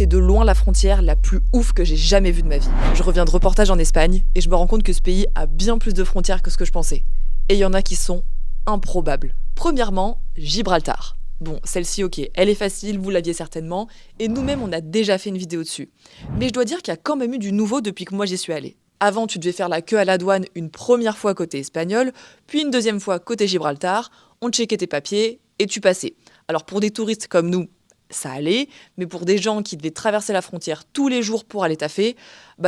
c'est de loin la frontière la plus ouf que j'ai jamais vue de ma vie. Je reviens de reportage en Espagne et je me rends compte que ce pays a bien plus de frontières que ce que je pensais. Et il y en a qui sont improbables. Premièrement, Gibraltar. Bon, celle-ci, ok, elle est facile, vous l'aviez certainement, et nous-mêmes, on a déjà fait une vidéo dessus. Mais je dois dire qu'il y a quand même eu du nouveau depuis que moi j'y suis allée. Avant, tu devais faire la queue à la douane une première fois côté espagnol, puis une deuxième fois côté Gibraltar, on checkait tes papiers et tu passais. Alors pour des touristes comme nous, ça allait, mais pour des gens qui devaient traverser la frontière tous les jours pour aller taffer,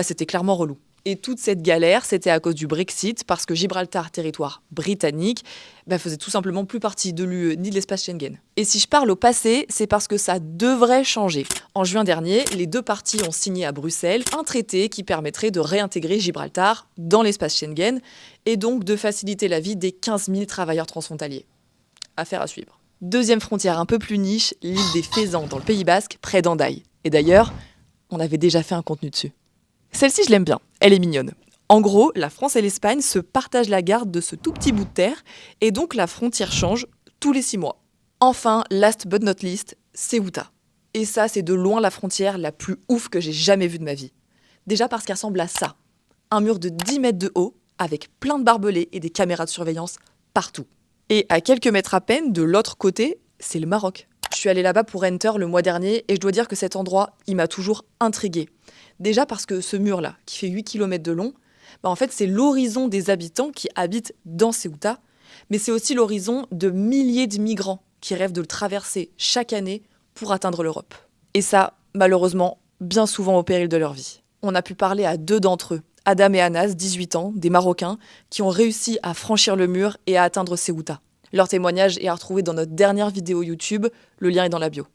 c'était clairement relou. Et toute cette galère, c'était à cause du Brexit, parce que Gibraltar, territoire britannique, faisait tout simplement plus partie de l'UE ni de l'espace Schengen. Et si je parle au passé, c'est parce que ça devrait changer. En juin dernier, les deux parties ont signé à Bruxelles un traité qui permettrait de réintégrer Gibraltar dans l'espace Schengen, et donc de faciliter la vie des 15 000 travailleurs transfrontaliers. Affaire à suivre. Deuxième frontière un peu plus niche, l'île des Faisans, dans le Pays Basque, près d'Hendaye. Et d'ailleurs, on avait déjà fait un contenu dessus. Celle-ci, je l'aime bien, elle est mignonne. En gros, la France et l'Espagne se partagent la garde de ce tout petit bout de terre, et donc la frontière change tous les 6 mois. Enfin, last but not least, Ceuta. Et ça, c'est de loin la frontière la plus ouf que j'ai jamais vue de ma vie. Déjà parce qu'elle ressemble à ça. Un mur de 10 mètres de haut, avec plein de barbelés et des caméras de surveillance partout. Et à quelques mètres à peine, de l'autre côté, c'est le Maroc. Je suis allée là-bas pour Enter le mois dernier, et je dois dire que cet endroit, il m'a toujours intriguée. Déjà parce que ce mur-là, qui fait 8 km de long, en fait, c'est l'horizon des habitants qui habitent dans Ceuta, mais c'est aussi l'horizon de milliers de migrants qui rêvent de le traverser chaque année pour atteindre l'Europe. Et ça, malheureusement, bien souvent au péril de leur vie. On a pu parler à 2 d'entre eux, Adam et Anas, 18 ans, des Marocains, qui ont réussi à franchir le mur et à atteindre Ceuta. Leur témoignage est à retrouver dans notre dernière vidéo YouTube, le lien est dans la bio.